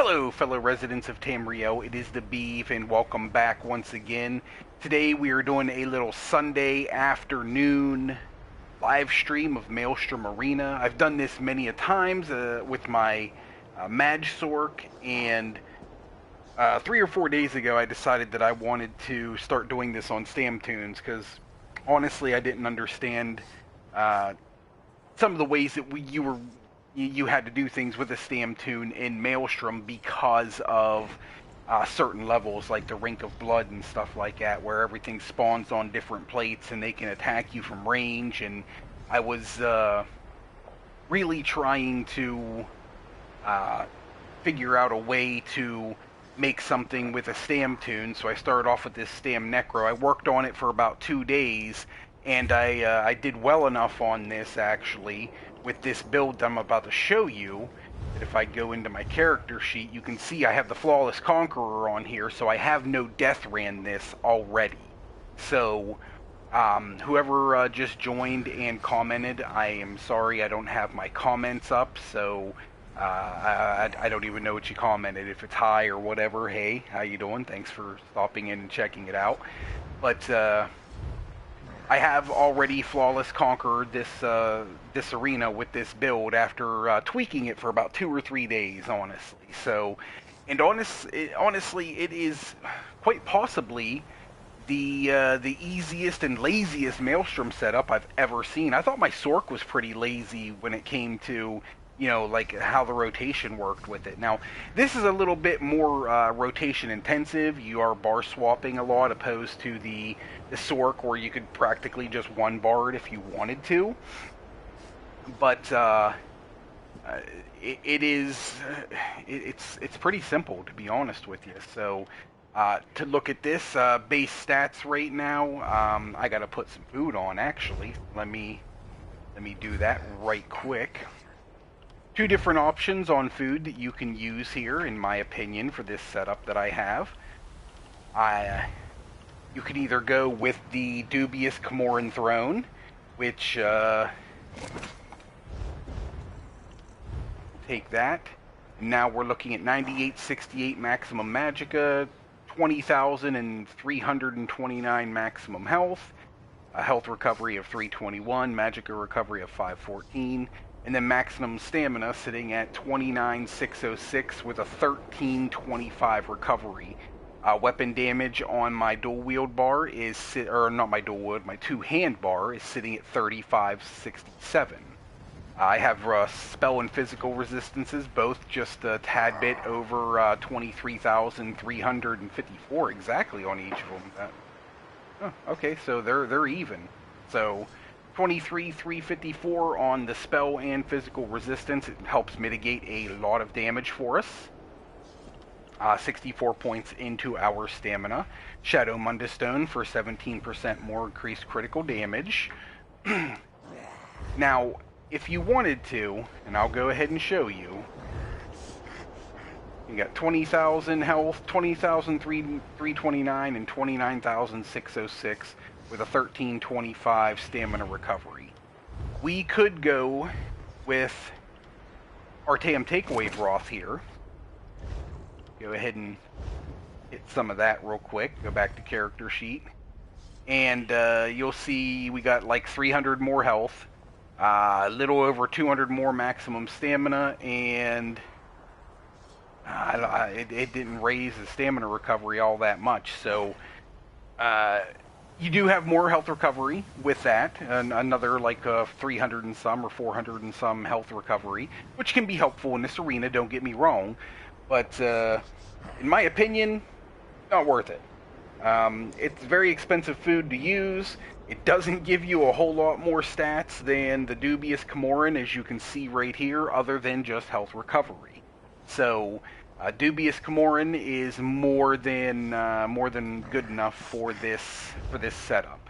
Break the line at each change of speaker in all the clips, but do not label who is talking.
Hello, fellow residents of Tamriel. It is the Beeve, and welcome back once again. Today we are doing a little Sunday afternoon live stream of Maelstrom Arena. I've done this many a times with my Magsork, and 3 or 4 days ago I decided that I wanted to start doing this on Stam Tunes, because honestly I didn't understand some of the ways that you had to do things with a stam tune in Maelstrom because of certain levels, like the Rink of Blood and stuff like that, where everything spawns on different plates and they can attack you from range. And I was really trying to figure out a way to make something with a stam tune, so I started off with this stam Necro. I worked on it for about 2 days, and I did well enough on this, actually, with this build I'm about to show you, that if I go into my character sheet, you can see I have the Flawless Conqueror on here, so I have no death ran this already. So, whoever just joined and commented, I am sorry I don't have my comments up, so I don't even know what you commented. If it's hi or whatever, hey, how you doing? Thanks for stopping in and checking it out. But I have already flawless conquered this arena with this build after tweaking it for about 2 or 3 days, honestly. So, and honestly, it is quite possibly the easiest and laziest Maelstrom setup I've ever seen. I thought my Sork was pretty lazy when it came to, you know, like how the rotation worked with it. Now, this is a little bit more rotation intensive. You are bar swapping a lot, opposed to the Sork, where you could practically just one bar it if you wanted to. But it's pretty simple, to be honest with you. So to look at this base stats right now, I got to put some food on. Actually, let me do that right quick. 2 different options on food that you can use here, in my opinion, for this setup that I have. You can either go with the dubious Camoran Throne, which take that. Now we're looking at 9868 maximum magicka, 20,329 maximum health, a health recovery of 321, magicka recovery of 514. And then maximum stamina sitting at 29,606 with a 1325 recovery. Weapon damage on my dual wield bar is, or not my dual wield, my 2-hand bar is sitting at 3567. I have spell and physical resistances, both just a tad bit over 23,354 exactly on each of them. Okay, so they're even. So 23,354 on the spell and physical resistance. It helps mitigate a lot of damage for us. 64 points into our stamina. Shadow Mundustone for 17% more increased critical damage. Now, if you wanted to, and I'll go ahead and show you, you got 20,000 health, 20,329, and 29,606 with a 1325 stamina recovery. We could go with Artaeum Takeaway Broth here. Go ahead and hit some of that real quick. Go back to character sheet. And you'll see we got like 300 more health, a little over 200 more maximum stamina, and it didn't raise the stamina recovery all that much. So you do have more health recovery with that, and another like 300 and some or 400 and some health recovery, which can be helpful in this arena, don't get me wrong, but in my opinion, not worth it. It's very expensive food to use. It doesn't give you a whole lot more stats than the dubious Camoran, as you can see right here, other than just health recovery. So dubious Camoran is more than good enough for this setup.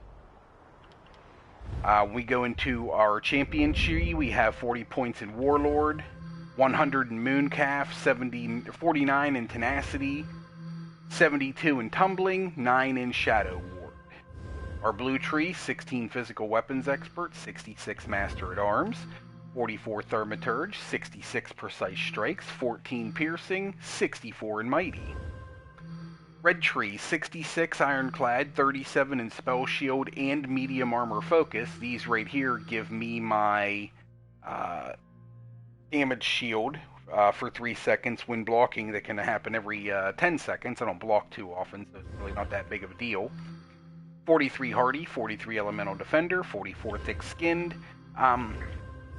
We go into our champion tree. We have 40 points in Warlord, 100 in Mooncalf, 49 in Tenacity, 72 in Tumbling, 9 in Shadow Ward. Our blue tree, 16 Physical Weapons Expert, 66 Master at Arms, 44 Thaumaturge, 66 Precise Strikes, 14 Piercing, 64 in Mighty. Red Tree, 66 Ironclad, 37 in Spell Shield and Medium Armor Focus. These right here give me my damage shield for 3 seconds when blocking. That can happen every 10 seconds. I don't block too often, so it's really not that big of a deal. 43 Hardy, 43 Elemental Defender, 44 Thick Skinned.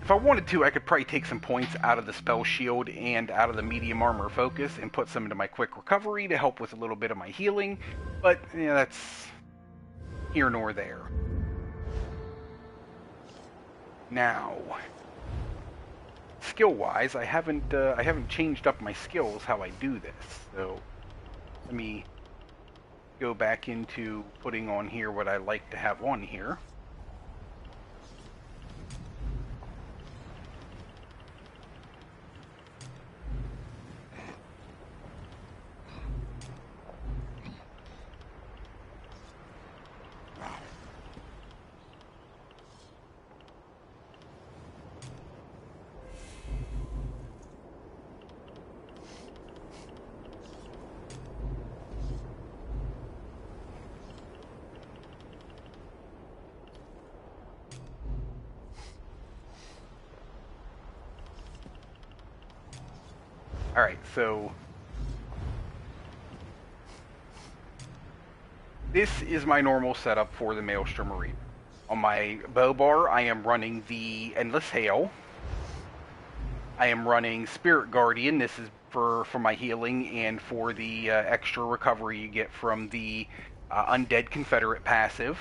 If I wanted to, I could probably take some points out of the Spell Shield and out of the Medium Armor Focus and put some into my Quick Recovery to help with a little bit of my healing, but yeah, that's here nor there. Now, skill-wise, I haven't changed up my skills how I do this, so let me go back into putting on here what I like to have on here. Alright, so this is my normal setup for the Maelstrom Arena. On my bow bar, I am running the Endless Hail. I am running Spirit Guardian. This is for my healing and for the extra recovery you get from the Undead Confederate passive.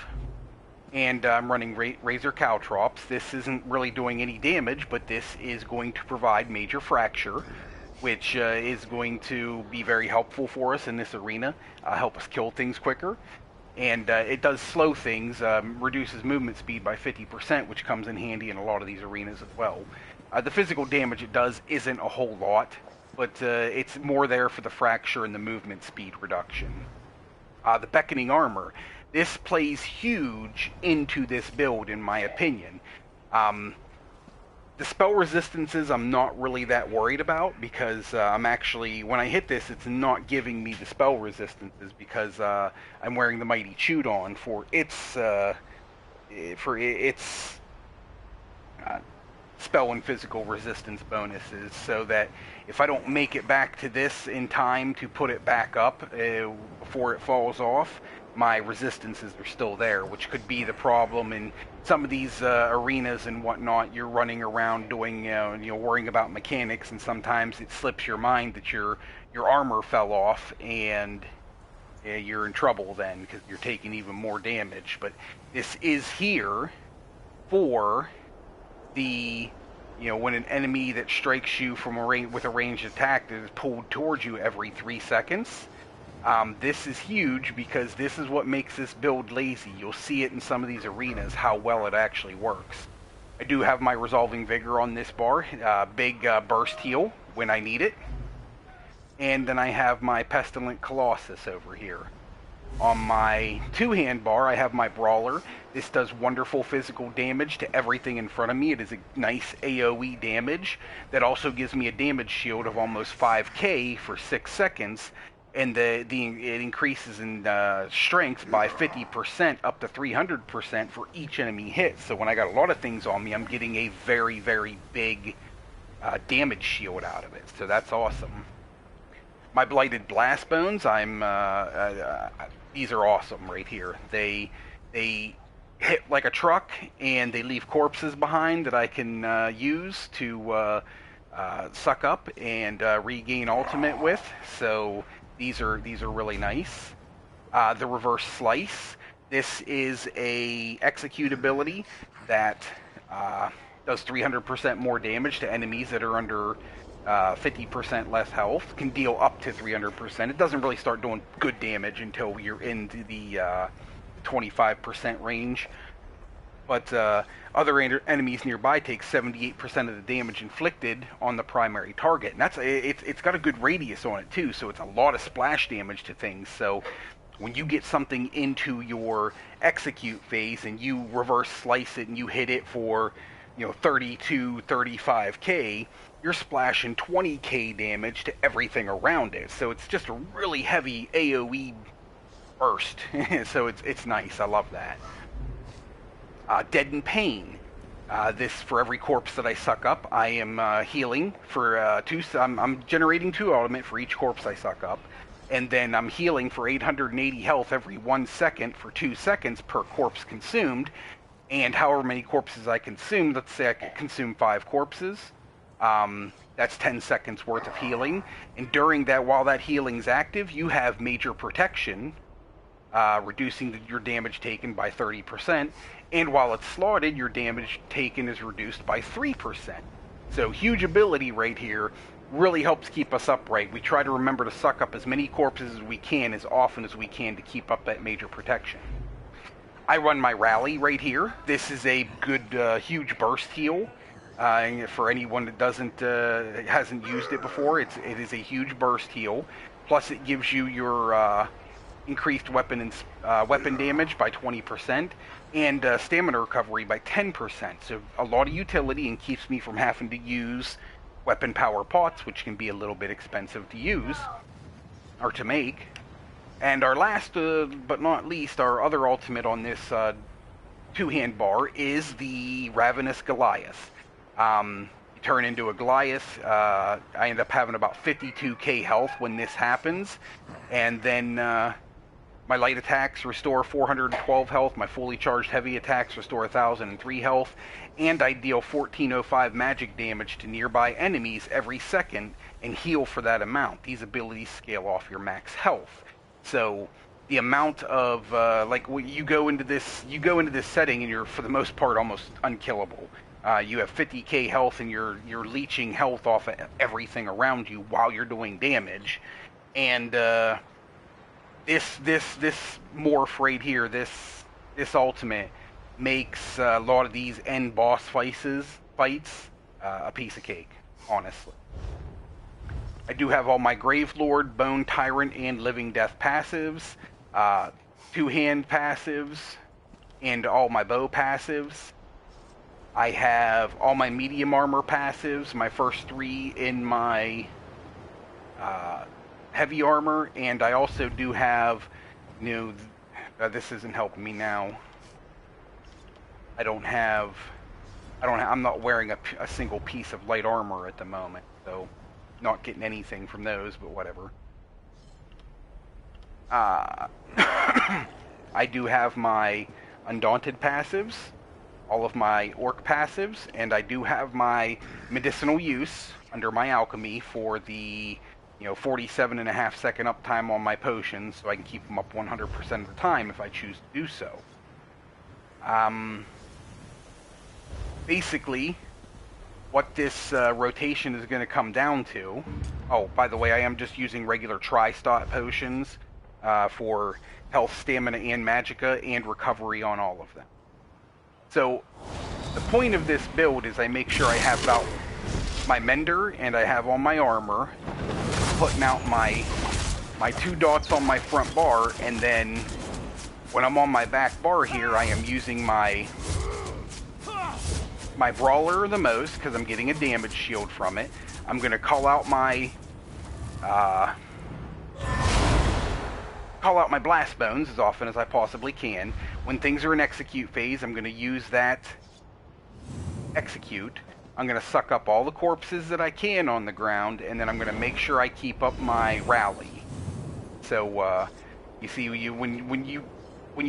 And I'm running Razor Caltrops. This isn't really doing any damage, but this is going to provide Major Fracture, which is going to be very helpful for us in this arena, help us kill things quicker. And it does slow things, reduces movement speed by 50%, which comes in handy in a lot of these arenas as well. The physical damage it does isn't a whole lot, but it's more there for the fracture and the movement speed reduction. The Beckoning Armor. This plays huge into this build, in my opinion. The spell resistances I'm not really that worried about, because I'm actually, when I hit this, it's not giving me the spell resistances, because I'm wearing the Mighty Chudon for its spell and physical resistance bonuses, so that if I don't make it back to this in time to put it back up before it falls off, my resistances are still there, which could be the problem in some of these arenas and whatnot. You're running around doing, worrying about mechanics, and sometimes it slips your mind that your armor fell off, and you're in trouble then, because you're taking even more damage. But this is here for the, when an enemy that strikes you from with a ranged attack that is pulled towards you every 3 seconds. This is huge, because this is what makes this build lazy. You'll see it in some of these arenas, how well it actually works. I do have my Resolving Vigor on this bar, big burst heal when I need it. And then I have my Pestilent Colossus over here. On my two-hand bar, I have my Brawler. This does wonderful physical damage to everything in front of me. It is a nice AoE damage that also gives me a damage shield of almost 5k for 6 seconds. And it increases in strength by 50% up to 300% for each enemy hit. So when I got a lot of things on me, I'm getting a very, very big damage shield out of it. So that's awesome. My Blighted Blast Bones, these are awesome right here. They hit like a truck, and they leave corpses behind that I can use to suck up and regain ultimate with. So these are really nice. The Reverse Slice. This is a execute ability that does 300% more damage to enemies that are under 50% less health. Can deal up to 300%. It doesn't really start doing good damage until you're into the 25% range. But other enemies nearby take 78% of the damage inflicted on the primary target, and it's got a good radius on it too, so it's a lot of splash damage to things. So when you get something into your execute phase and you reverse slice it and you hit it for 32, 35k, you're splashing 20k damage to everything around it. So it's just a really heavy AoE burst. So it's nice. I love that. Dead in Pain. This, for every corpse that I suck up, I am healing for 2. I'm generating 2 ultimate for each corpse I suck up, and then I'm healing for 880 health every 1 second for 2 seconds per corpse consumed. And however many corpses I consume, let's say I could consume 5 corpses, that's 10 seconds worth of healing. And during that, while that healing's active, you have major protection, reducing your damage taken by 30%. And while it's slotted, your damage taken is reduced by 3%. So huge ability right here. Really helps keep us upright. We try to remember to suck up as many corpses as we can, as often as we can, to keep up that major protection. I run my rally right here. This is a good, huge burst heal. For anyone that hasn't used it before, it is a huge burst heal. Plus, it gives you your increased weapon damage by 20%, and stamina recovery by 10%. So a lot of utility, and keeps me from having to use weapon power pots, which can be a little bit expensive to use or to make. And our last, but not least, our other ultimate on this 2-hand bar is the Ravenous Goliath. You turn into a Goliath. I end up having about 52k health when this happens, and then my light attacks restore 412 health, my fully charged heavy attacks restore 1003 health, and I deal 1405 magic damage to nearby enemies every second and heal for that amount. These abilities scale off your max health. So the amount of you go into this setting and you're, for the most part, almost unkillable. You have 50k health and you're leeching health off of everything around you while you're doing damage. And this morph right here, this ultimate, makes a lot of these end boss fights a piece of cake, honestly. I do have all my Gravelord, Bone Tyrant, and Living Death passives, 2-hand passives, and all my bow passives. I have all my medium armor passives, my first 3 in my heavy armor, and I also do have, this isn't helping me now. I'm not wearing a single piece of light armor at the moment, so not getting anything from those, but whatever. I do have my Undaunted passives, all of my Orc passives, and I do have my medicinal use under my alchemy for the 47.5 second uptime on my potions, so I can keep them up 100% of the time if I choose to do so. Basically, what this rotation is going to come down to... Oh, by the way, I am just using regular tri-stot potions for health, stamina, and magicka, and recovery on all of them. So, the point of this build is I make sure I have about my mender, and I have all my armor, putting out my 2 dots on my front bar, and then when I'm on my back bar here, I am using my brawler the most, because I'm getting a damage shield from it. I'm going to call out my blast bones as often as I possibly can. When things are in execute phase, I'm going to use that execute. I'm going to suck up all the corpses that I can on the ground, and then I'm going to make sure I keep up my rally. So you see, when you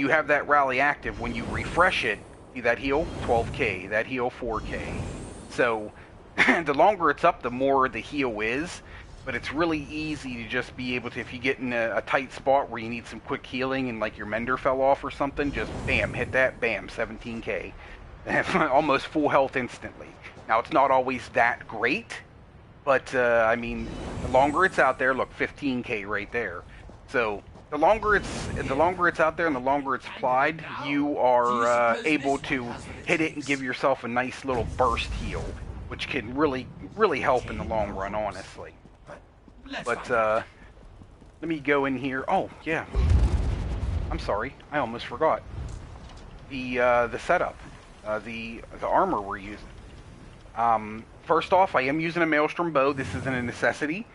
have that rally active, when you refresh it, see that heal? 12k. That heal? 4k. So, the longer it's up, the more the heal is. But it's really easy to just be able to, if you get in a tight spot where you need some quick healing and like your mender fell off or something, just bam, hit that, bam, 17k. Almost full health instantly. Now, it's not always that great, but, I mean, the longer it's out there, look, 15k right there. So... The longer it's out there and the longer it's applied, you are able to hit it and give yourself a nice little burst heal, which can really, really help in the long run, honestly. But let me go in here. Oh, yeah. I'm sorry, I almost forgot the setup. the armor we're using. First off, I am using a Maelstrom bow. This isn't a necessity.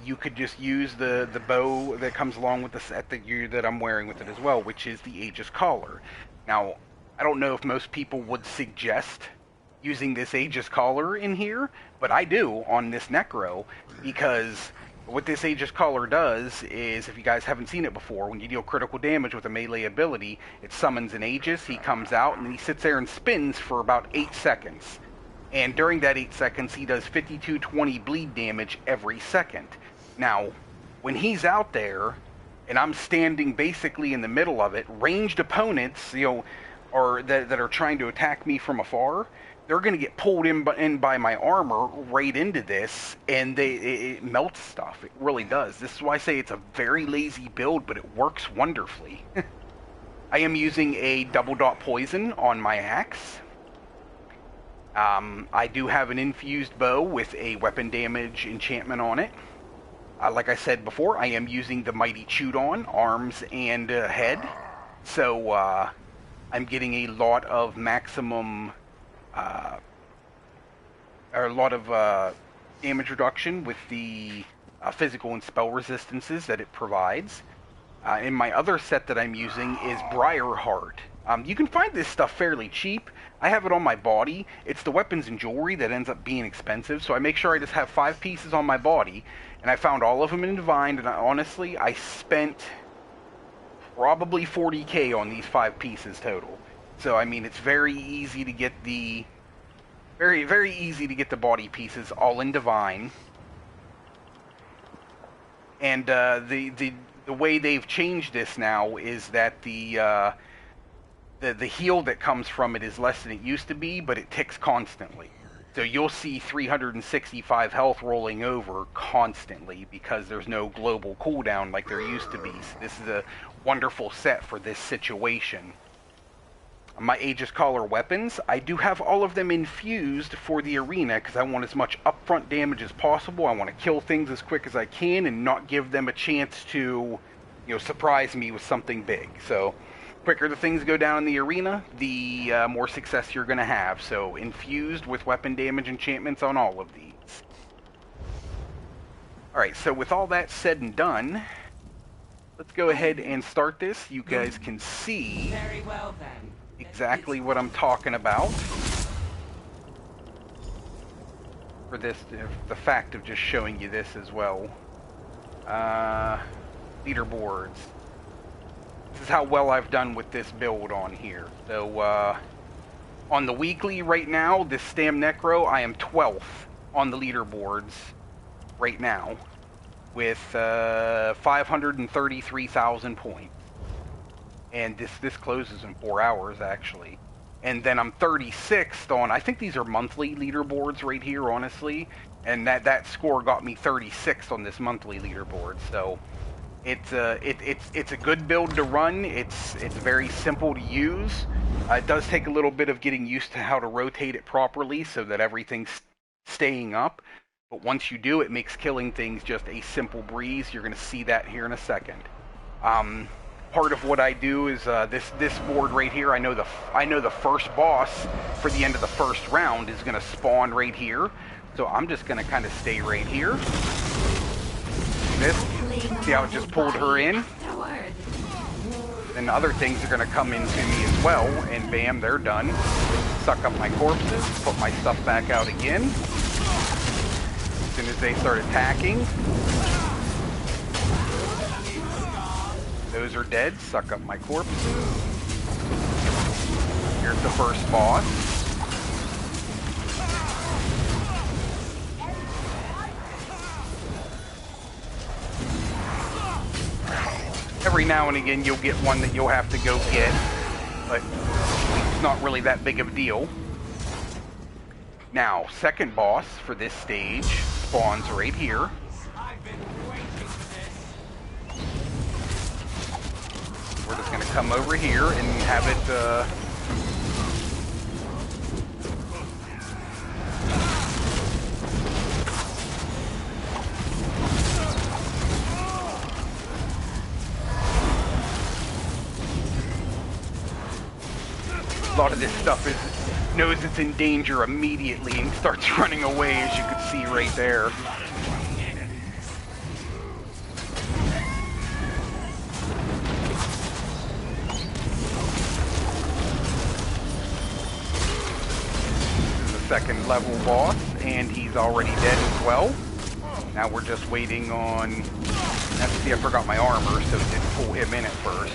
You could just use the bow that comes along with the set that I'm wearing with it as well, which is the Aegis collar. Now, I don't know if most people would suggest using this Aegis collar in here, but I do on this Necro, because what this Aegis collar does is, if you guys haven't seen it before, when you deal critical damage with a melee ability, it summons an Aegis, he comes out, and he sits there and spins for about 8 seconds. And during that 8 seconds, he does 5220 bleed damage every second. Now, when he's out there, and I'm standing basically in the middle of it, ranged opponents, or that are trying to attack me from afar, they're going to get pulled in by my armor right into this, and it melts stuff. It really does. This is why I say it's a very lazy build, but it works wonderfully. I am using a double dot poison on my axe. I do have an infused bow with a weapon damage enchantment on it. Like I said before, I am using the Mighty Chudon, arms and head. So I'm getting a lot of maximum, or a lot of damage reduction with the physical and spell resistances that it provides. And my other set that I'm using is Briarheart. You can find this stuff fairly cheap. I have it on my body. It's the weapons and jewelry that ends up being expensive, so I make sure I just have 5 pieces on my body, and I found all of them in Divine, and honestly, I spent probably 40k on these 5 pieces total. So, I mean, it's very easy to get the... Very, very easy to get the body pieces all in Divine. And the way they've changed this now is that the heal that comes from it is less than it used to be, but it ticks constantly. So you'll see 365 health rolling over constantly because there's no global cooldown like there used to be. So this is a wonderful set for this situation. My Aegis Collar weapons, I do have all of them infused for the arena because I want as much upfront damage as possible. I want to kill things as quick as I can and not give them a chance to, surprise me with something big. So, quicker the things go down in the arena, the more success you're going to have. So, infused with weapon damage enchantments on all of these. Alright, so with all that said and done, let's go ahead and start this. You guys can see
Very well, then.
Exactly what I'm talking about. For this, the fact of just showing you this as well. Leaderboards. This is how well I've done with this build on here. So, on the weekly right now, this Stam Necro, I am 12th on the leaderboards right now with 533,000 points. And this closes in 4 hours, actually. And then I'm 36th on, I think these are monthly leaderboards right here, honestly. And that score got me 36th on this monthly leaderboard. So it's a good build to run. It's very simple to use. It does take a little bit of getting used to how to rotate it properly so that everything's staying up. But once you do, it makes killing things just a simple breeze. You're going to see that here in a second. Part of what I do is this board right here. I know the first boss for the end of the first round is going to spawn right here, so I'm just going to kind of stay right here. See how it just pulled her in? Then other things are going to come into me as well, and bam, they're done. Suck up my corpses, put my stuff back out again. As soon as they start attacking. Those are dead. Suck up my corpses. Here's the first boss. Every now and again you'll get one that you'll have to go get, but it's not really that big of a deal. Now, second boss for this stage spawns right here. We're just going to come over here and have it, A lot of this stuff knows it's in danger immediately and starts running away, as you can see right there. Second level boss, and he's already dead as well. Now we're just waiting on... See, I forgot my armor, so it didn't pull him in at first.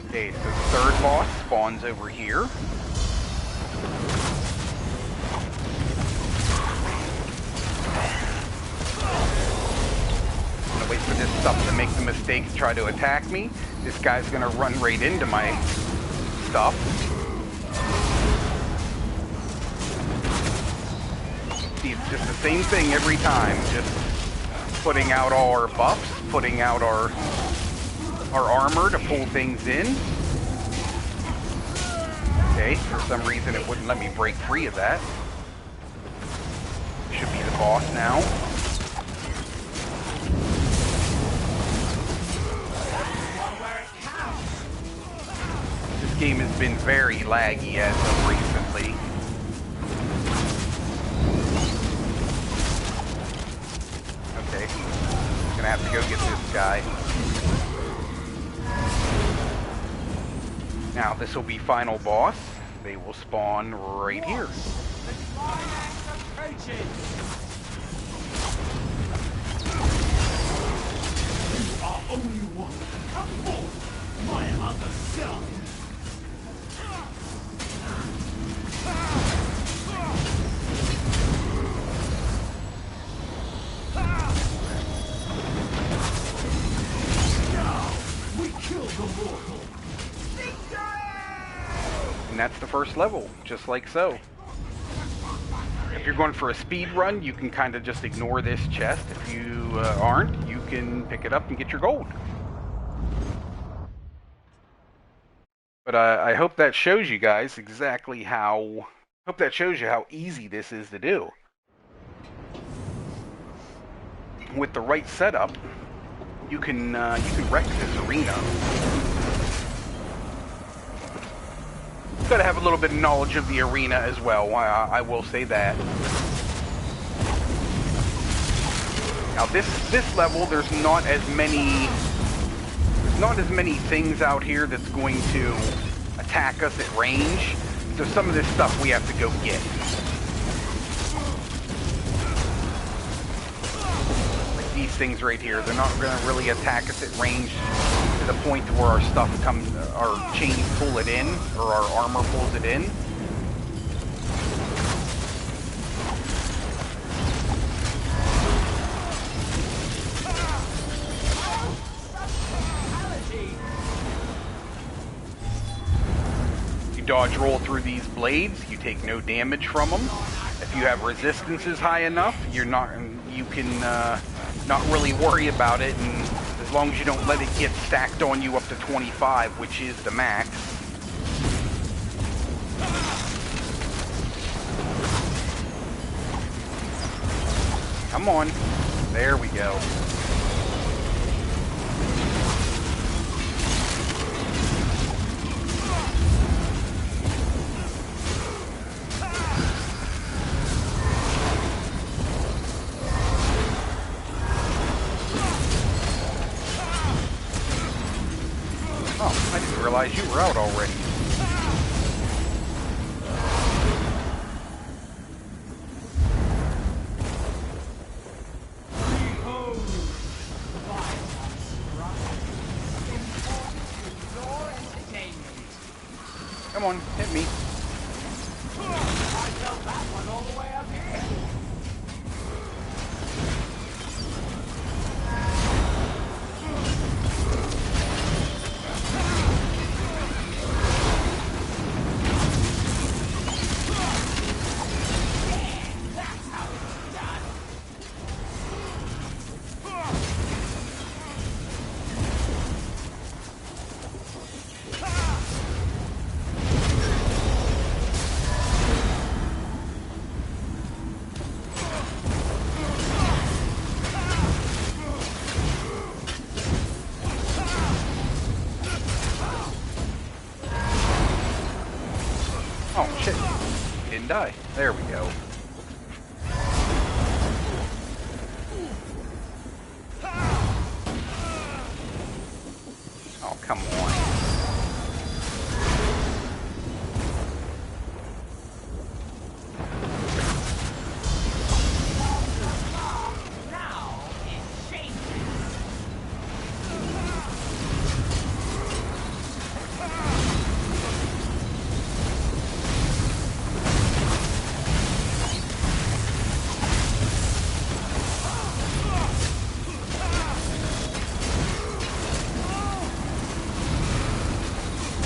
Okay, so the third boss spawns over here. I'm gonna wait for this stuff to make the mistake to try to attack me. This guy's gonna run right into my stuff. See, it's just the same thing every time. Just putting out all our buffs, putting out our armor to pull things in. Okay, for some reason it wouldn't let me break free of that. Should be the boss now. This game has been very laggy as of recently. Okay, I'm gonna have to go get this guy. Now this will be final boss. They will spawn right here.
You are only one. Come forth, my other self.
And that's the first level, just like so. If you're going for a speed run, you can kind of just ignore this chest. If you aren't, you can pick it up and get your gold. But I hope that shows you guys exactly how... hope that shows you how easy this is to do. With the right setup, you can wreck this arena. Got to have a little bit of knowledge of the arena as well. I will say that. Now this level, there's not as many things out here that's going to attack us at range. So some of this stuff we have to go get. Like these things right here, they're not going to really attack us at range to the point where our stuff comes, our chains pull it in, or our armor pulls it in. You dodge roll through these blades, you take no damage from them. If you have resistances high enough, you can not really worry about it, and as long as you don't let it get stacked on you up to 25, which is the max. Come on. There we go. Oh, I didn't realize you were out already. Come on, hit me.
I felt that one all the way up here.
Oh, shit. Didn't die. There we go. Oh, come on.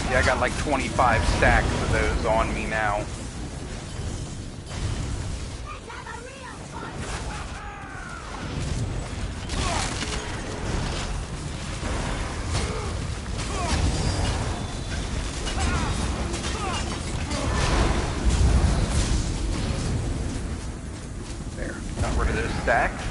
I got like 25 stacks of those on me now. There, got rid of those stacks.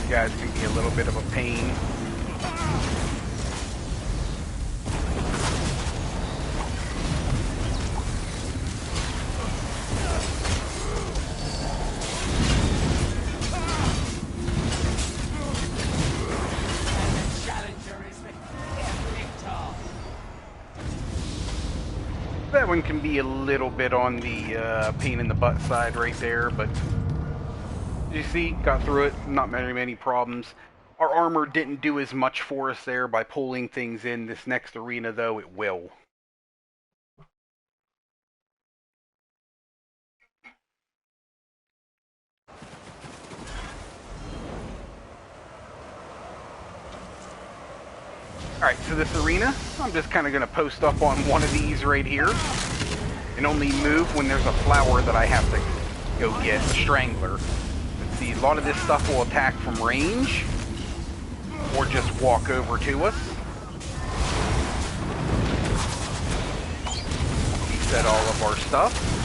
Guys can be a little bit of a pain. That one can be a little bit on the pain in the butt side right there, but you see, got through it, not many problems. Our armor didn't do as much for us there by pulling things in. This next arena, though, it will. Alright, so this arena, I'm just kind of going to post up on one of these right here, and only move when there's a flower that I have to go get, a strangler. See, a lot of this stuff will attack from range, or just walk over to us. Reset all of our stuff.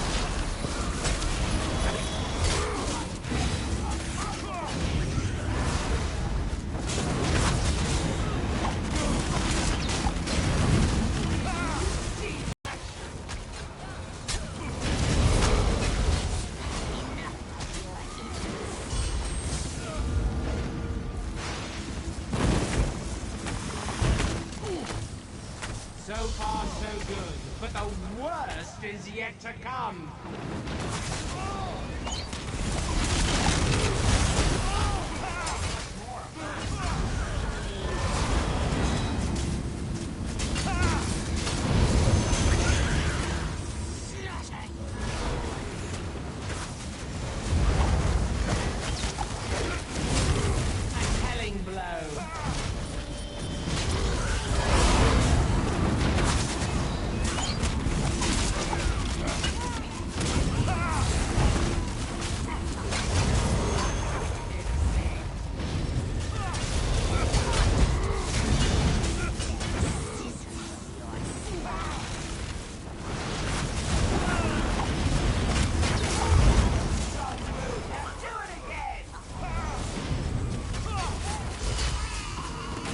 So far, so good, but the worst is yet to come. A telling blow.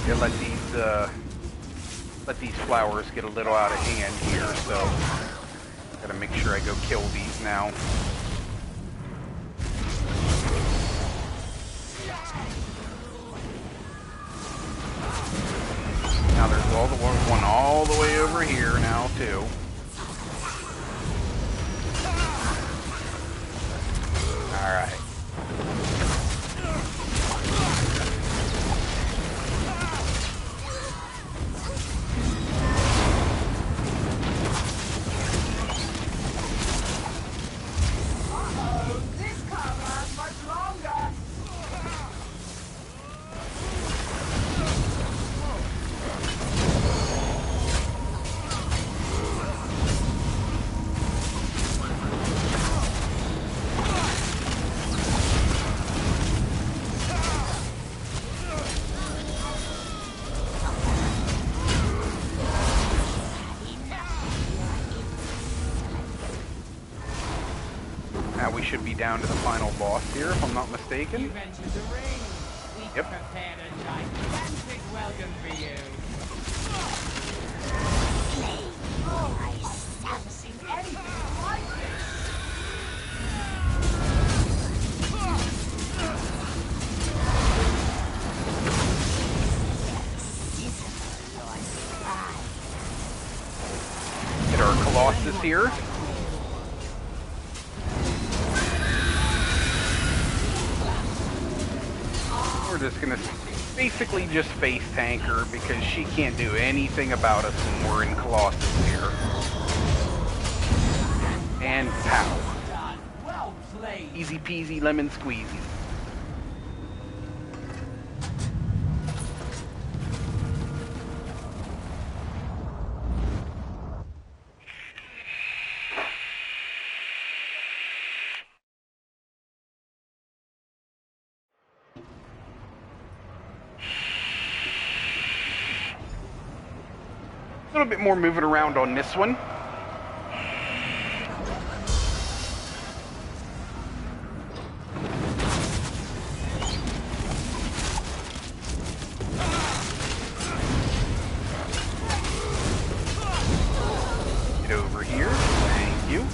Yeah, let these flowers get a little out of hand here, so gotta make sure I go kill these now. Now there's one all the way over here now too. Alright. already down to the final boss here, if I'm not mistaken.
You've entered the ring. We
Yep.
prepared a gigantic welcome for you.
I've never seen anything like this.
Get our Colossus here. We're just gonna basically just face tank her because she can't do anything about us when we're in Colossus here. And pow.
Done. Well played.
Easy peasy lemon squeezy. A little bit more moving around on this one. Get over here. Thank you.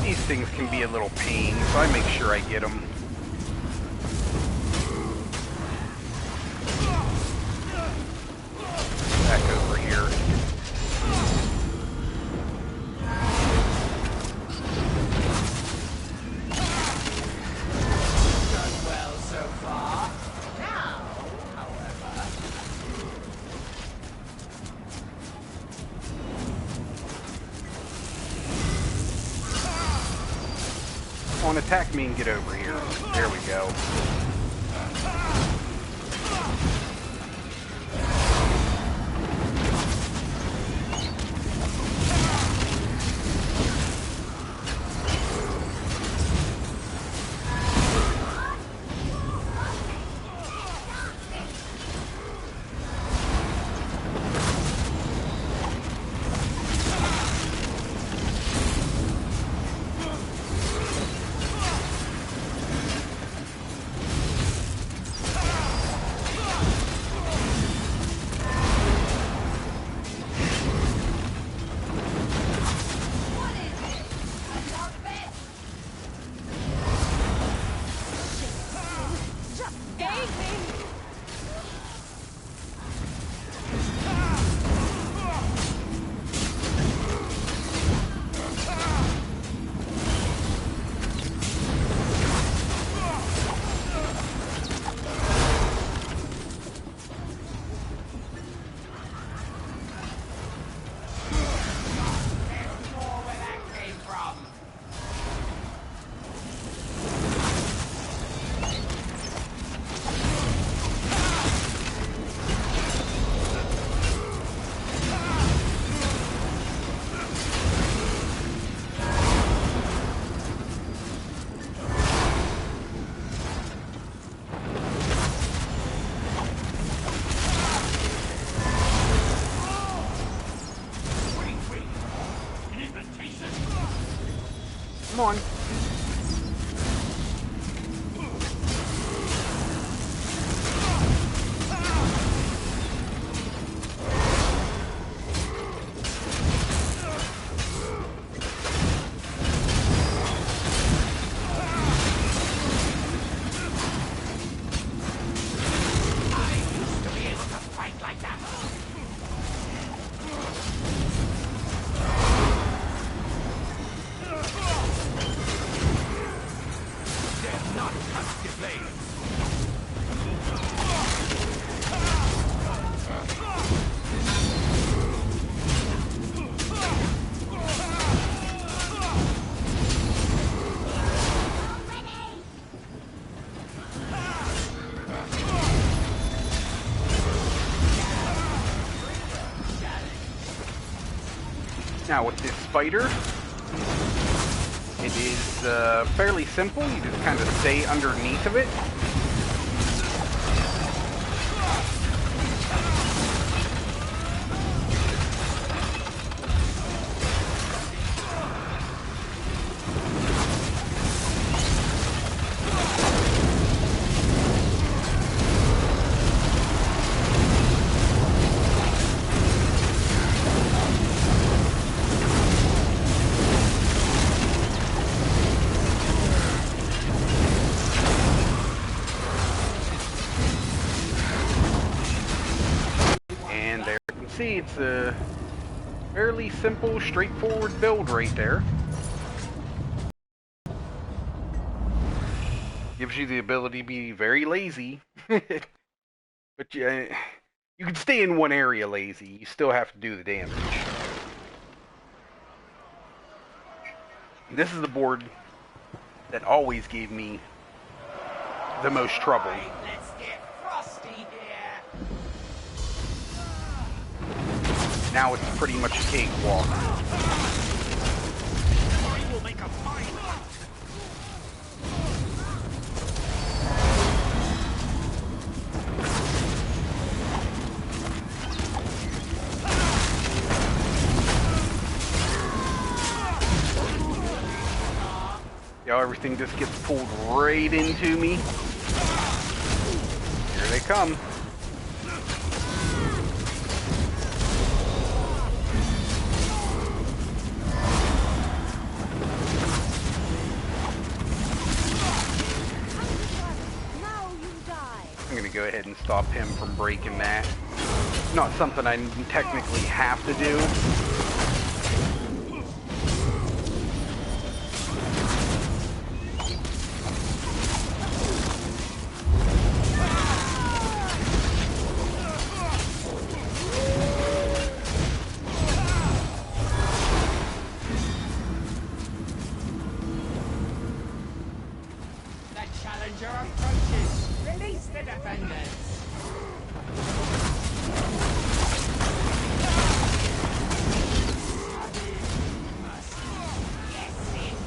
These things can be a little pain, so I make sure I get them. Back over here.
Done well so far. Now, however,
Come on, attack me and get over here. There we go.
more where that came from.
Come on. Now with this spider, it is fairly simple. You just kind of stay underneath of it. See, it's a fairly simple, straightforward build right there. Gives you the ability to be very lazy, but you can stay in one area lazy. You still have to do the damage. This is the board that always gave me the most trouble.
Let's get frosty here.
Now it's pretty much a cakewalk.
I will make a fine hunt.
Yo, everything just gets pulled right into me. Here they come. I'm gonna go ahead and stop him from breaking that. Not something I technically have to do.
The challenger approaches. Release the defenders. Yes, indeed.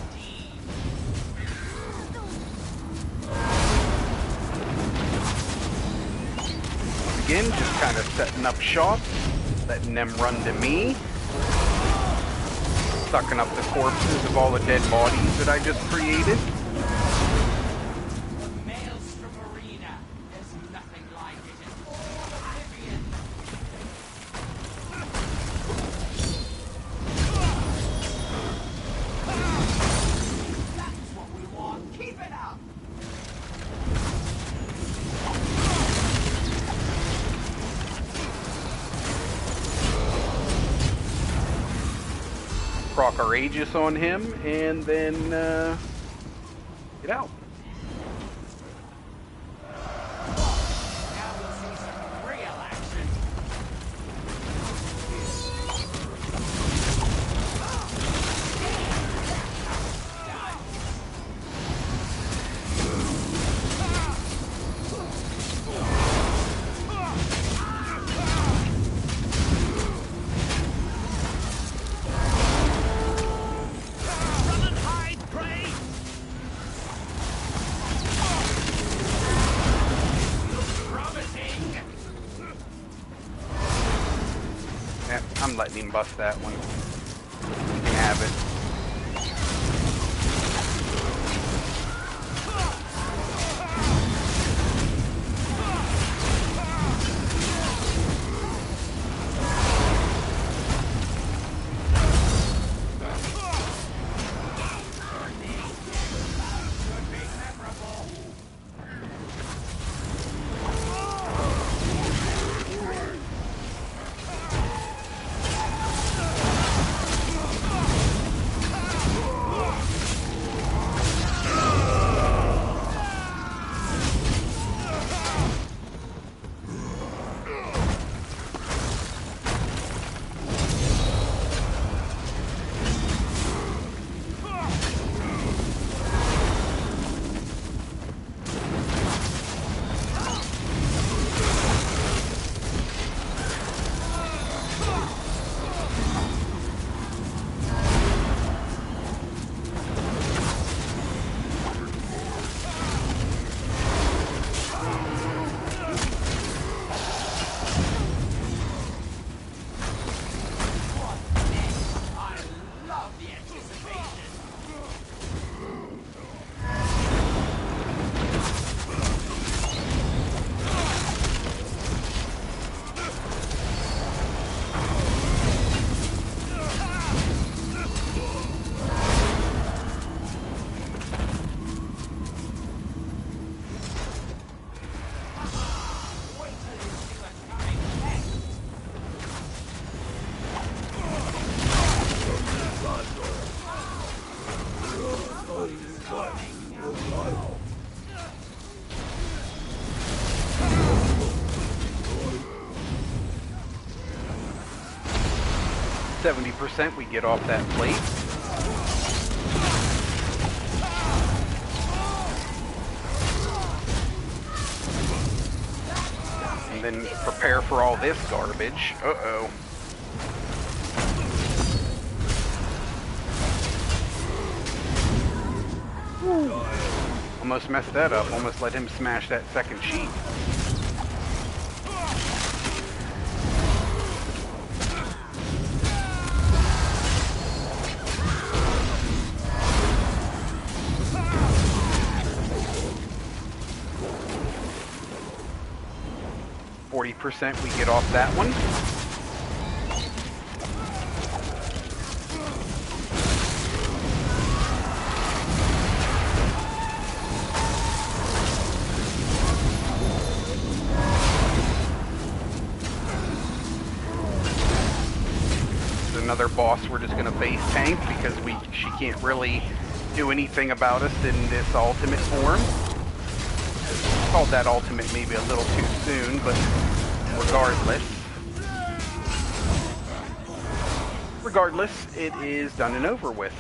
Again, just kind of setting up shop, letting them run to me, sucking up the corpses of all the dead bodies that I just created.
The Maelstom arena. There's nothing like it in Oblivion. That's what we want. Keep it up.
Proc our Aegis on him, and then get out.
Now we'll see some real action.
Run and hide, prey.
Promising.
Yeah, I'm letting him bust that one. You can have it.
Could be memorable.
70% we get off that plate. And then prepare for all this garbage. Uh-oh. Almost messed that up. Almost let him smash that second sheet. %, we get off that one. There's another boss we're just gonna face tank because she can't really do anything about us in this ultimate form. Called that ultimate maybe a little too soon, but regardless, it is done and over with.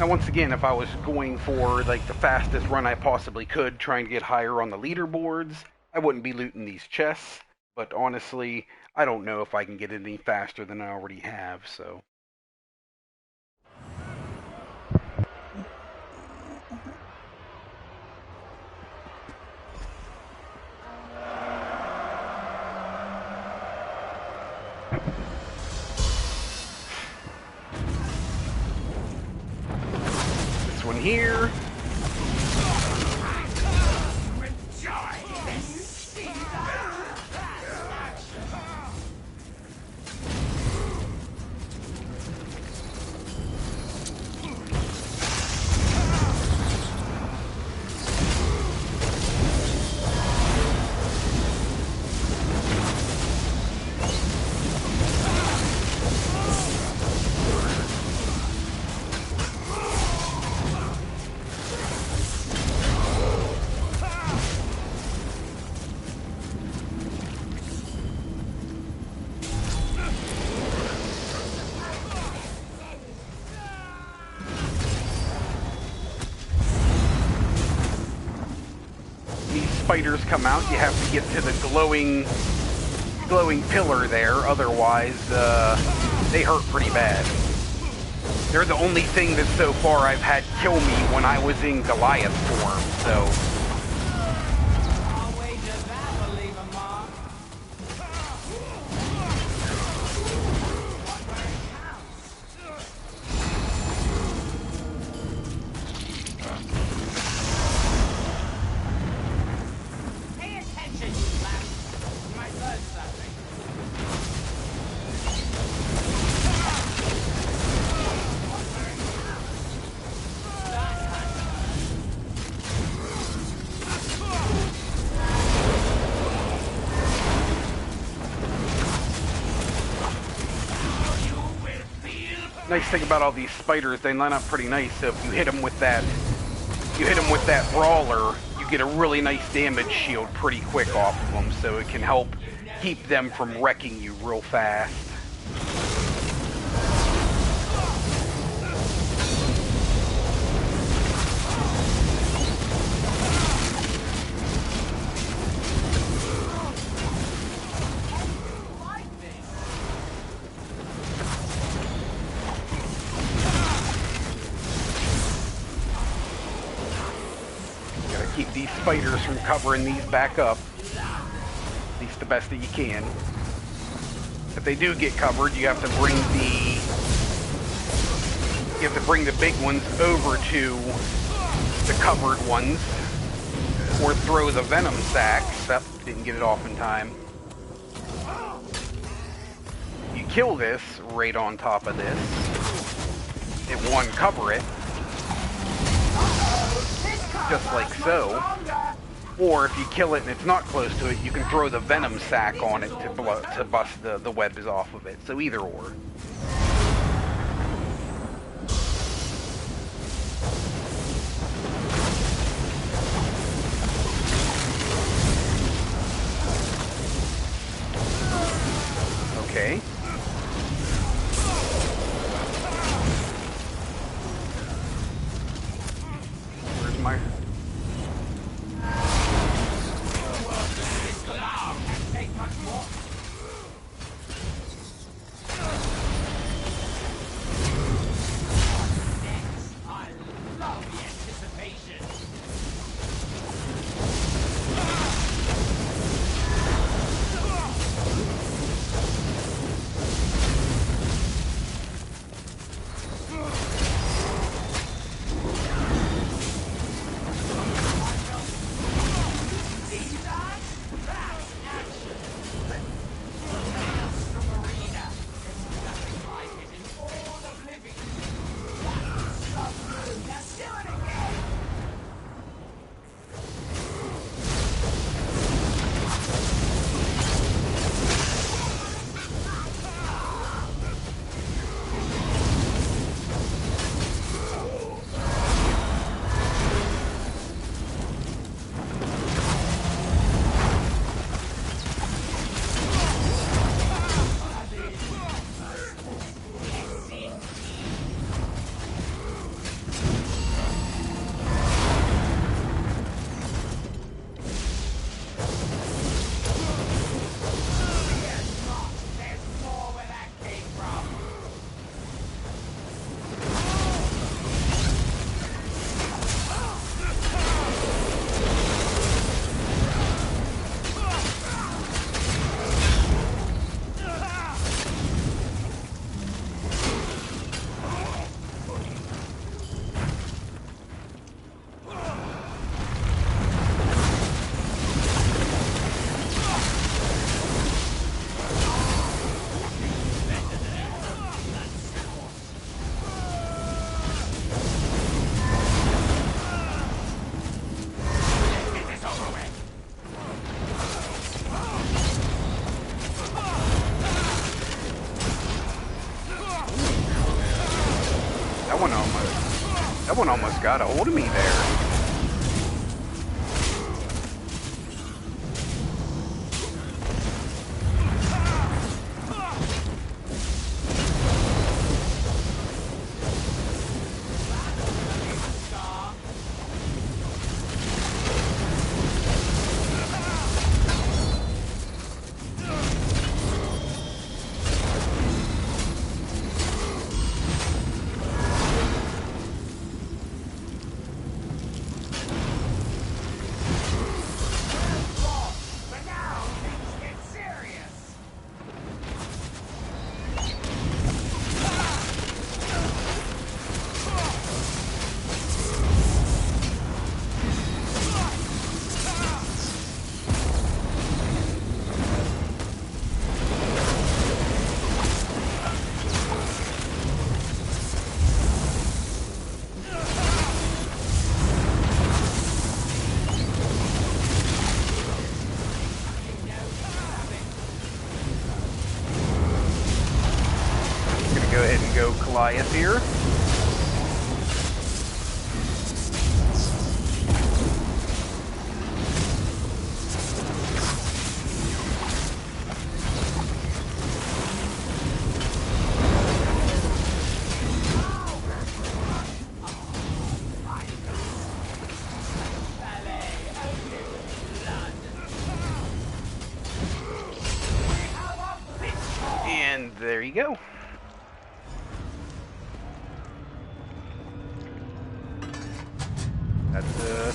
Now once again, if I was going for like the fastest run I possibly could, trying to get higher on the leaderboards, I wouldn't be looting these chests, but honestly, I don't know if I can get it any faster than I already have, so. This one here. Spiders come out, you have to get to the glowing pillar there, otherwise they hurt pretty bad. They're the only thing that so far I've had kill me when I was in Goliath form, so. Nice thing about all these spiders, they line up pretty nice, so if you hit them with that brawler, you get a really nice damage shield pretty quick off of them, so it can help keep them from wrecking you real fast. Keep these spiders from covering these back up, at least the best that you can. If they do get covered, you have to bring the big ones over to the covered ones, or throw the venom sacks. That didn't get it off in time. You kill this right on top of this. It won't cover it. Just like so. Or if you kill it and it's not close to it, you can throw the venom sac on it to bust the webs off of it. So either or. one almost got a hold of me there.
But now things get serious.
Gonna go ahead and go Goliath here. And there you go. That's a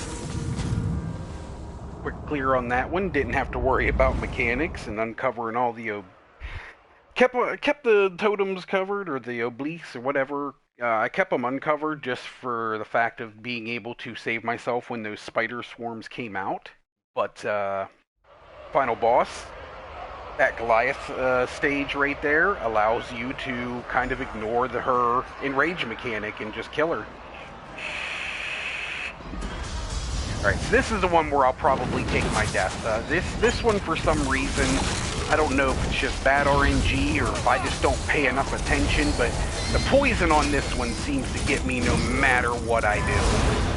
quick clear on that one. Didn't have to worry about mechanics and uncovering all the kept the totems covered, or the obliques or whatever. I kept them uncovered just for the fact of being able to save myself when those spider swarms came out. But final boss, that Goliath stage right there allows you to kind of ignore her enrage mechanic and just kill her. Alright, so this is the one where I'll probably take my death. This one, for some reason, I don't know if it's just bad RNG or if I just don't pay enough attention, but the poison on this one seems to get me no matter what I do.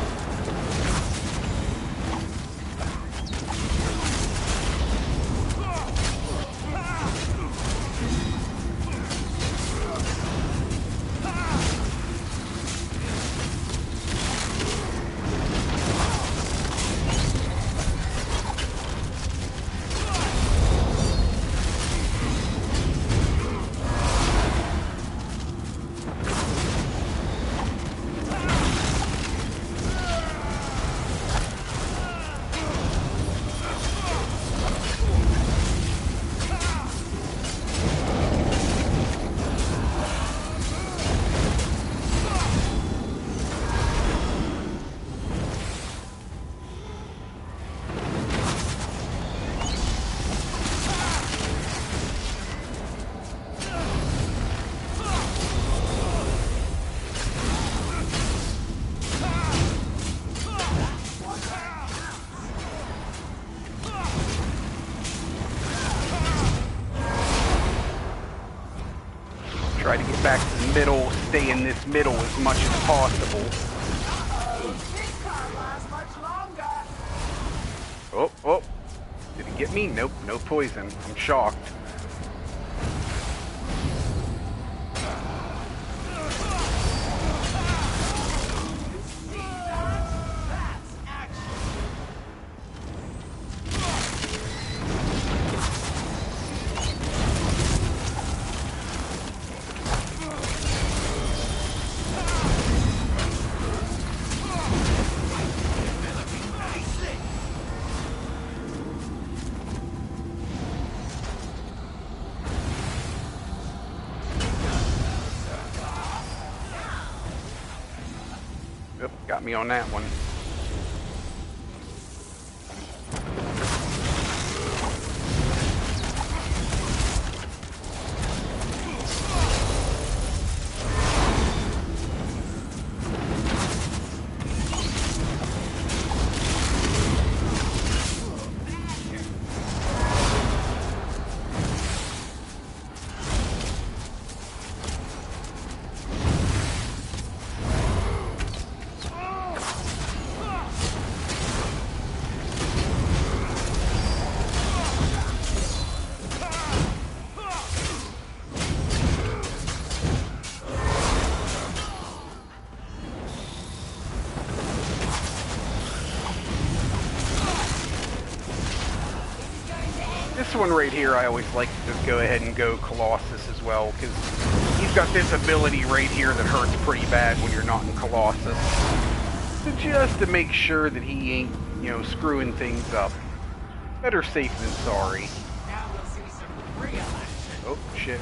Try to get back to the middle, stay in this middle as much as possible.
This can't last much longer.
Oh, did he get me? Nope, no poison. I'm shocked.
That's action.
Yep, got me on that one. this one right here, I always like to just go ahead and go Colossus as well, because he's got this ability right here that hurts pretty bad when you're not in Colossus. So just to make sure that he ain't, you know, screwing things up. Better safe than sorry.
Now we'll see some real action.
Oh, shit.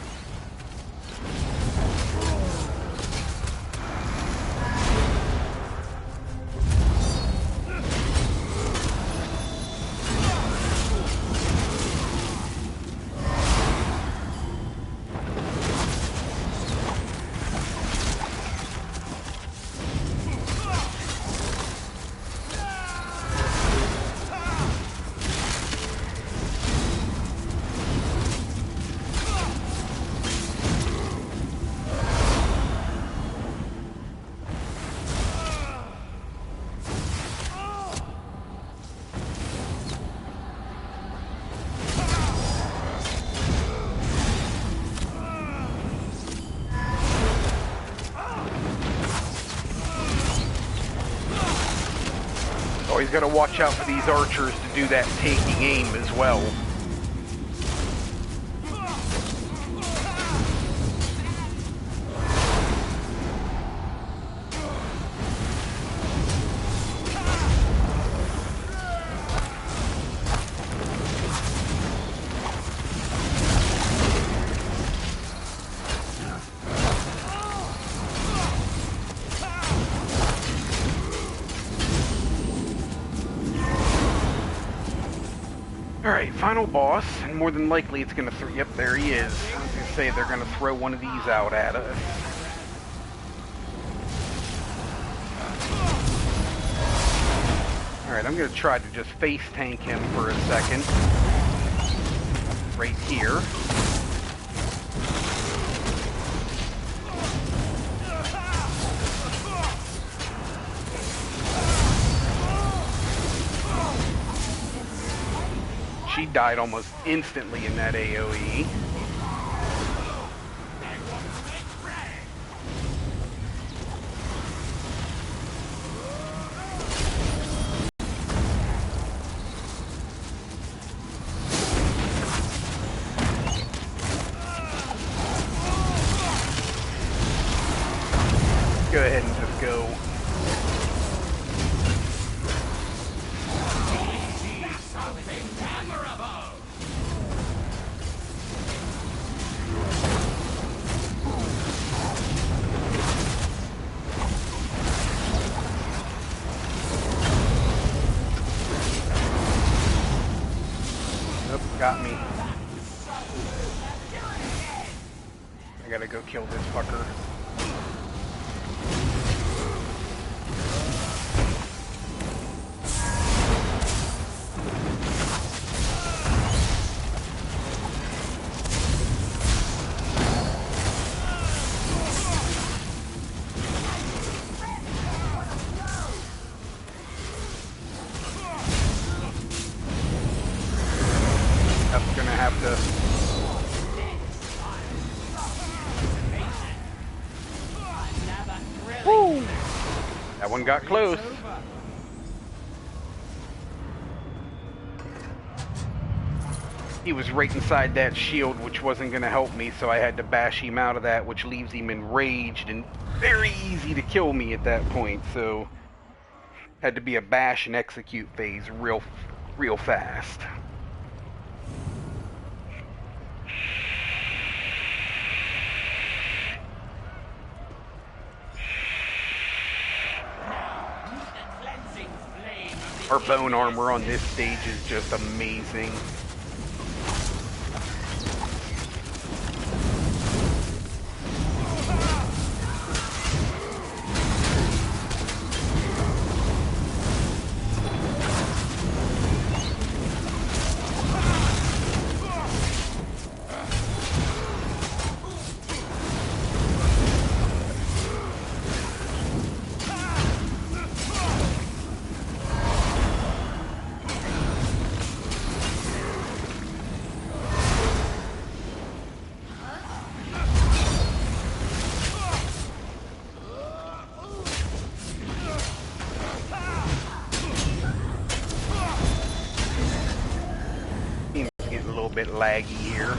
Oh, he's got to watch out for these archers to do that taking aim as well. Alright, final boss, and more than likely it's gonna yep, there he is. I was gonna say they're gonna throw one of these out at us. Alright, I'm gonna try to just face tank him for a second. Right here. She died almost instantly in that AoE. Go ahead and just go. Got me. I gotta go kill this fucker. Woo! That one got close. He was right inside that shield, which wasn't going to help me, so I had to bash him out of that, which leaves him enraged and very easy to kill me at that point, so had to be a bash and execute phase real fast. Our bone armor on this stage is just amazing. bit laggy here.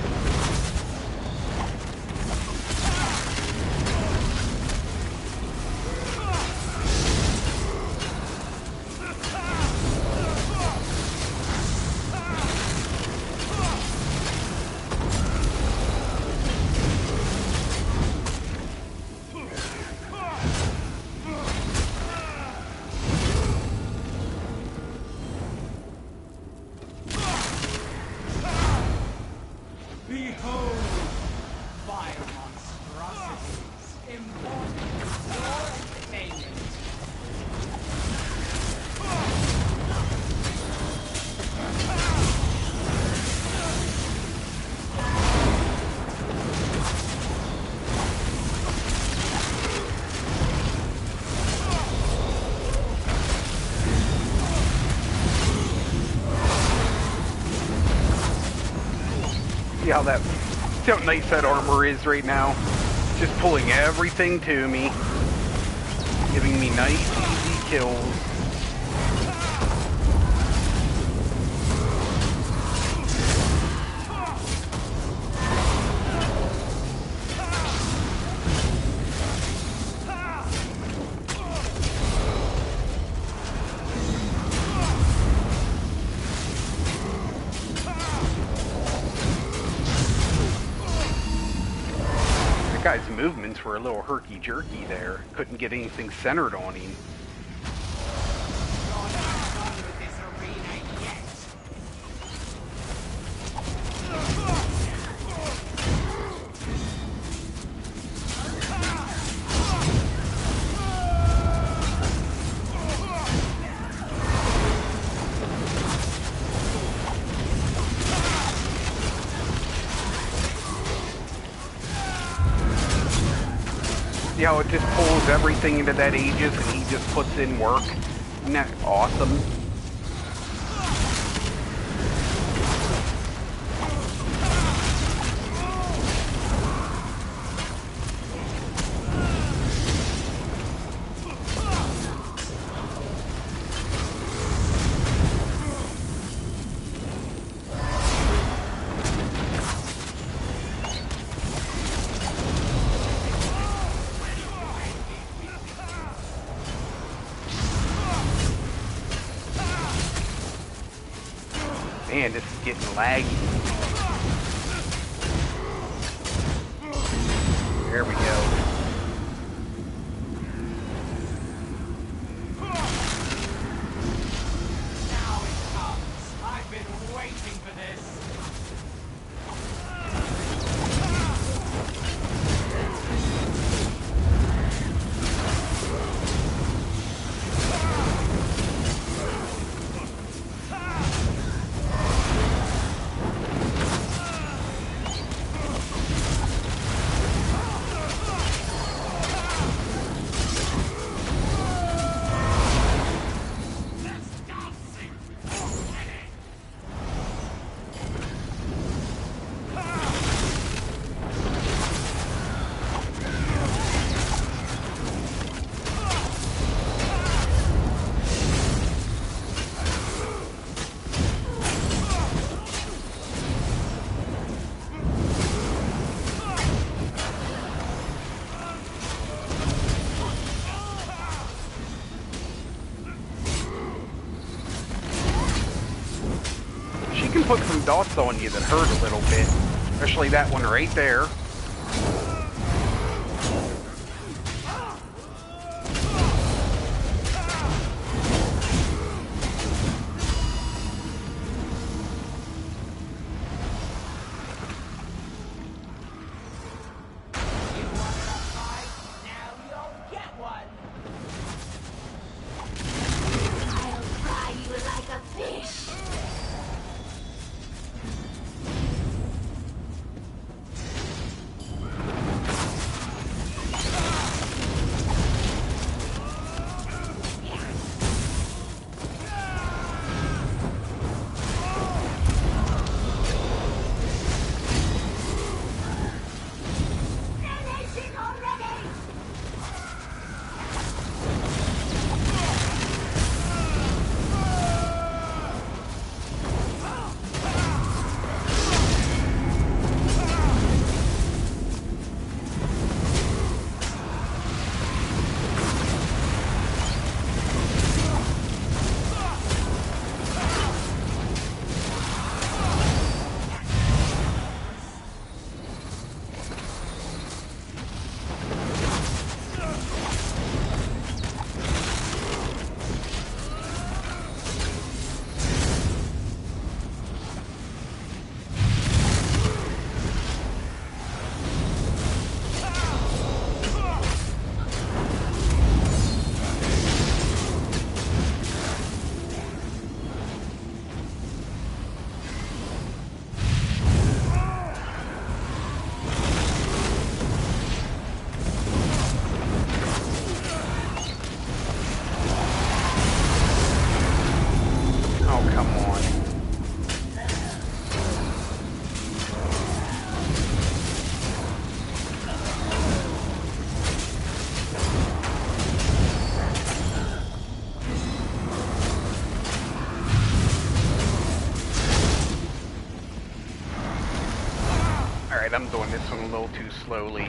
Behold, my monstrosities, imported for entertainment.
See how nice that armor is right now? Just pulling everything to me. Giving me nice, easy kills. Guy's movements were a little herky-jerky there. Couldn't get anything centered on him.
You're not done with this arena yet.
See how it just pulls everything into that Aegis and he just puts in work? Isn't that awesome? Man, this is getting laggy. There we go.
Now it comes. I've been waiting for this.
She can put some dots on you that hurt a little bit, especially that one right there. Oh, come on. Alright, I'm doing this one a little too slowly.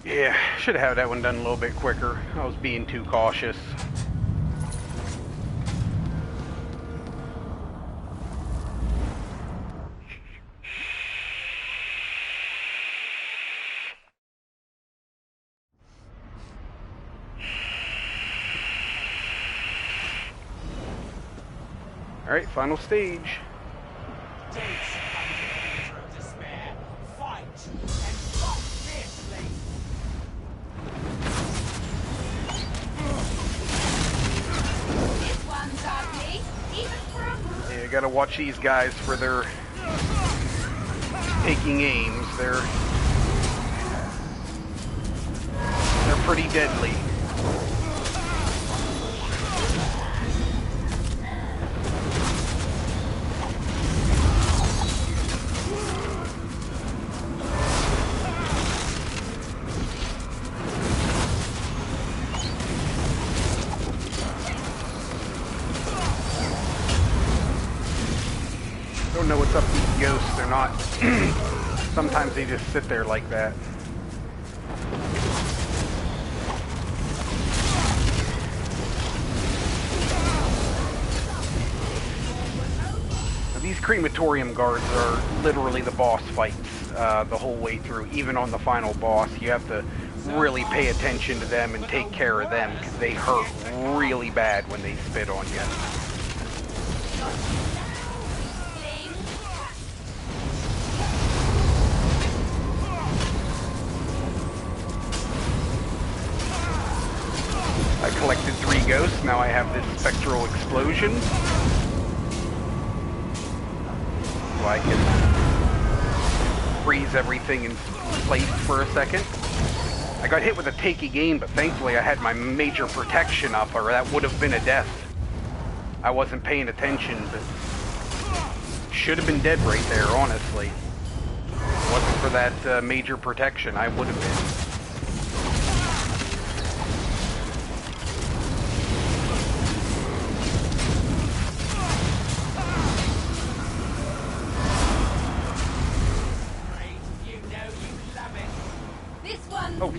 Yeah, should have had that one done a little bit quicker. I was being too cautious. Alright, final stage.
Don't succumb to the fever of despair. Fight, and fight fiercely.
This one's ugly, even for a brute.
Yeah, you gotta watch these guys for their taking aims. They're pretty deadly. Don't know what's up with these ghosts. They're not. Sometimes they just sit there like that. Now, these crematorium guards are literally the boss fights the whole way through. Even on the final boss, you have to really pay attention to them and take care of them because they hurt really bad when they spit on you. I collected 3 ghosts, now I have this spectral explosion. So I can freeze everything in place for a second. I got hit with a takey game, but thankfully I had my major protection up, or that would have been a death. I wasn't paying attention, but should have been dead right there, honestly. If it wasn't for that major protection, I would have been. Oh.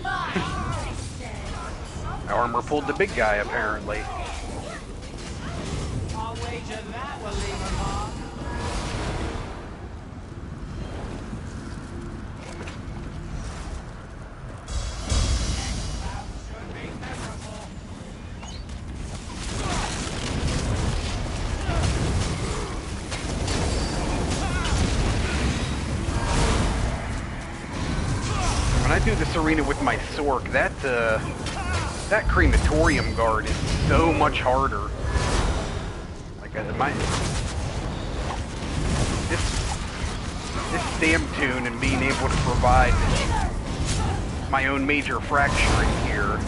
Armor pulled the big guy, apparently.
I'll wager that will leave a mark. Should be memorable.
When I do this arena with my Sork, that crematorium guard is so much harder. Like this stam tune and being able to provide my own major fracture in here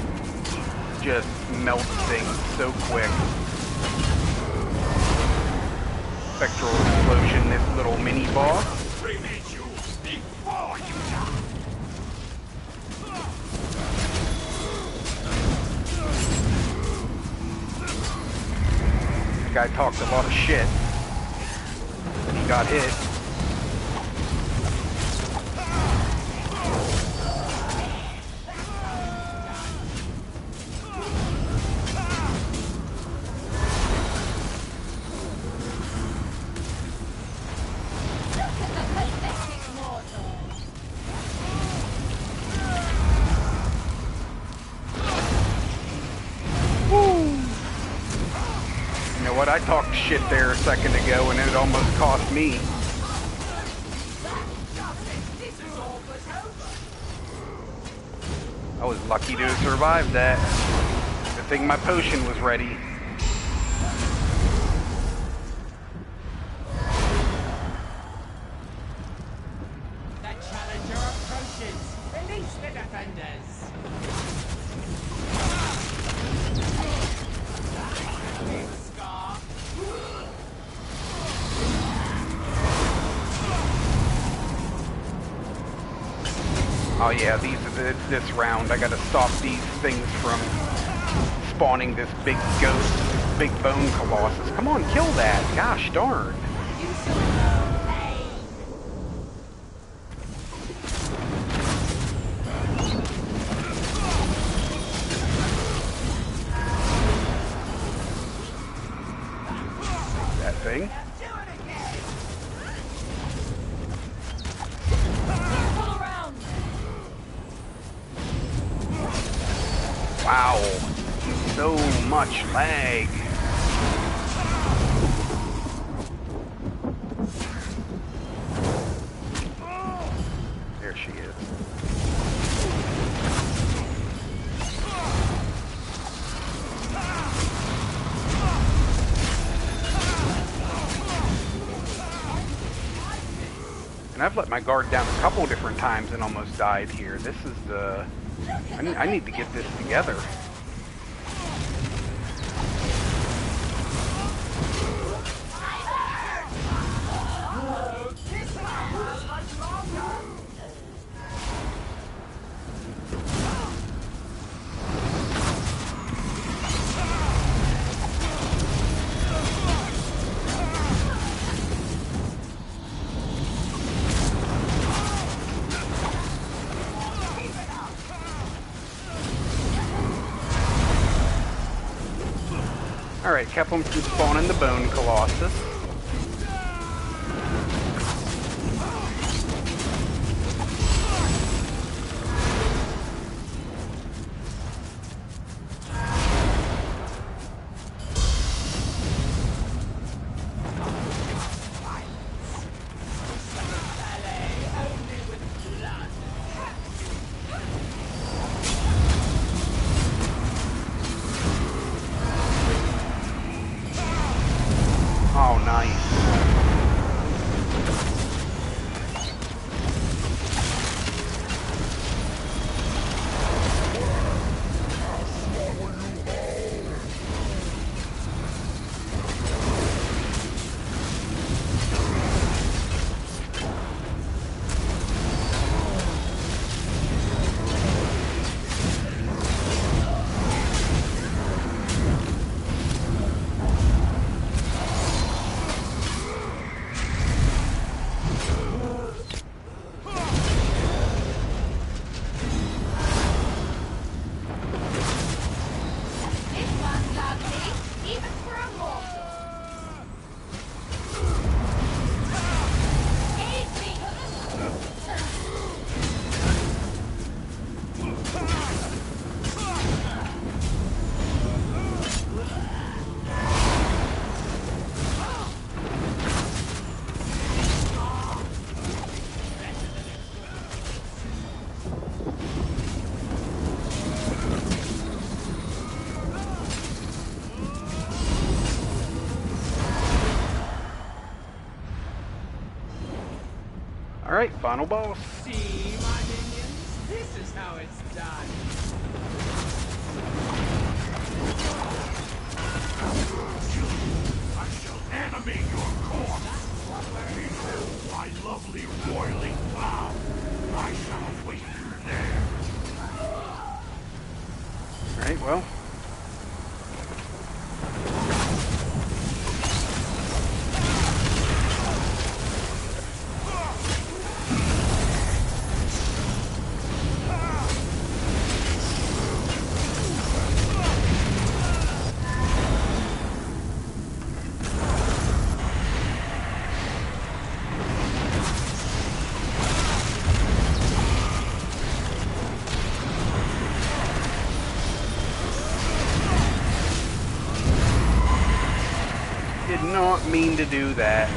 just melts things so quick. Spectral explosion, this little mini boss. Guy talked a lot of shit, and he got hit. I talked shit there a second ago and it almost cost me. I was lucky to have survived that. Good thing my potion was ready.
The challenger approaches. Release the defenders. Scar.
Oh yeah, it's this round. I gotta stop these things from spawning this big ghost, this big bone colossus. Come on, kill that! Gosh darn! That thing. Wow, so much lag. There she is. And I've let my guard down a couple different times and almost died here. This is the... I need to get this together. Alright, kept them from spawning the bone colossus. Oh, nice. Alright, final boss.
See, my minions? This is how it's done.
I shall animate your corpse. Behold my lovely roiling cloud. I shall await you there.
Alright, well. mean to do that.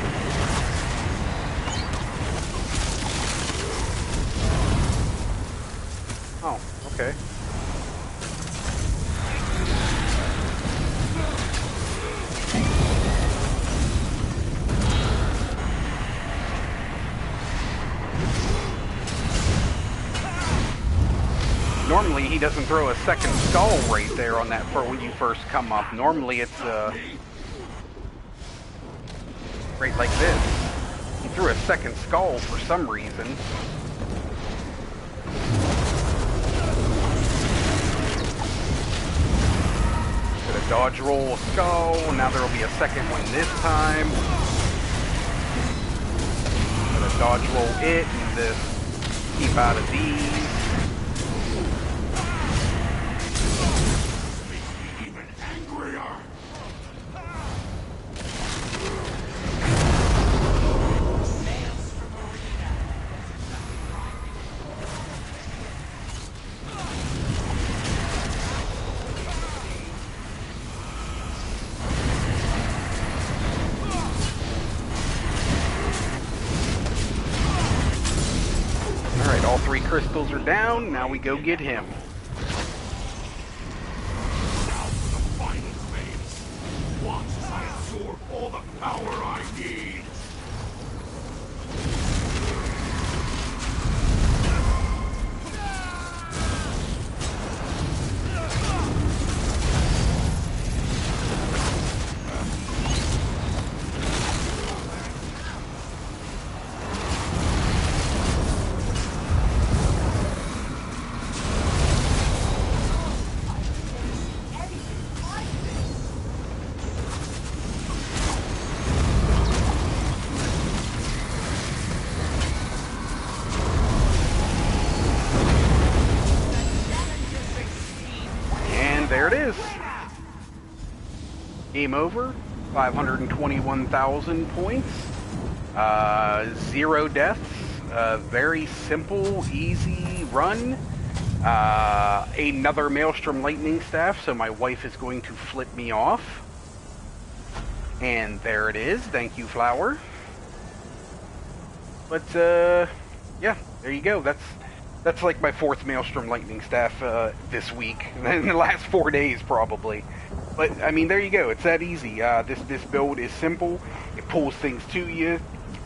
Oh, okay. Normally he doesn't throw a second skull right there on that for when you first come up. Normally it's right like this. He threw a second skull for some reason. Gonna dodge roll a skull. Now there'll be a second one this time. Gonna dodge roll it and just keep out of these. All 3 crystals are down, now we go get him.
Now for the final phase. Once I absorb all the power I need.
There it is. Game over. 521,000 points. 0 deaths. Very simple, easy run. Another Maelstrom lightning staff, so my wife is going to flip me off. And there it is. Thank you, Flower. But, yeah, there you go. That's like my 4th Maelstrom lightning staff this week, in the last 4 days probably. But I mean, there you go. It's that easy. This build is simple. It pulls things to you.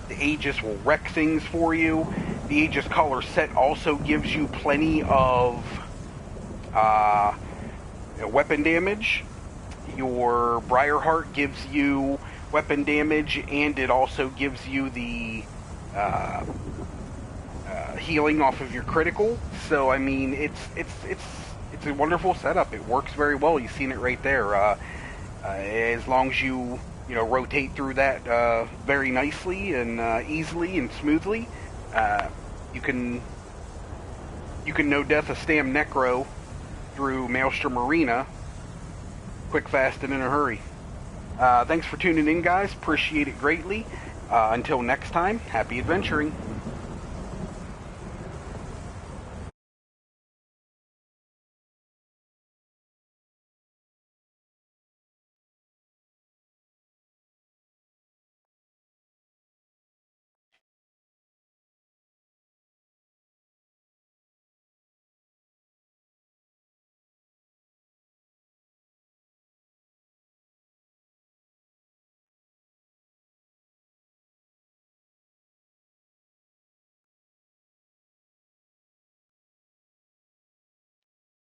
The Aegis will wreck things for you. The Aegis color set also gives you plenty of weapon damage. Your Briarheart gives you weapon damage, and it also gives you the healing off of your critical. So I mean, it's a wonderful setup. It works very well. You've seen it right there. As long as you rotate through that very nicely and easily and smoothly, you can no death a stam Necro through Maelstrom Arena, quick, fast, and in a hurry. Thanks for tuning in, guys. Appreciate it greatly. Until next time, happy adventuring.